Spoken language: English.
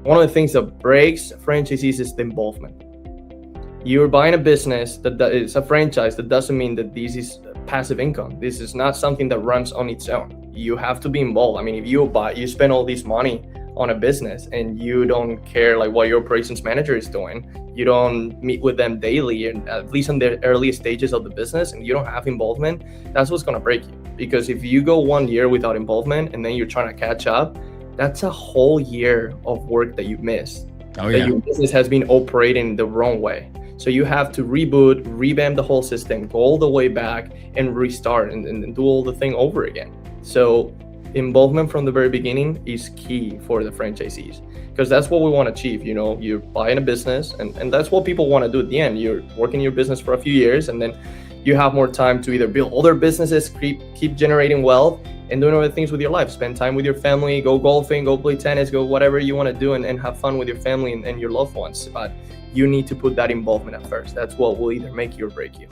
One of the things that breaks franchisees is the involvement. You're buying a business that is a franchise. That doesn't mean that this is passive income. This is not something that runs on its own. You have to be involved. I mean, if you spend all this money on a business and you don't care like what your operations manager is doing, you don't meet with them daily, and at least in the early stages of the business, and you don't have involvement, that's what's going to break you. Because if you go 1 year without involvement and then you're trying to catch up, that's a whole year of work that you've missed. That your business has been operating the wrong way. So you have to reboot, revamp the whole system, go all the way back and restart and do all the thing over again. So involvement from the very beginning is key for the franchisees, because that's what we want to achieve. You know, you're buying a business and that's what people want to do at the end. You're working your business for a few years and then you have more time to either build other businesses, keep generating wealth and doing other things with your life. Spend time with your family, go golfing, go play tennis, go whatever you want to do and have fun with your family and your loved ones. But you need to put that involvement at first. That's what will either make you or break you.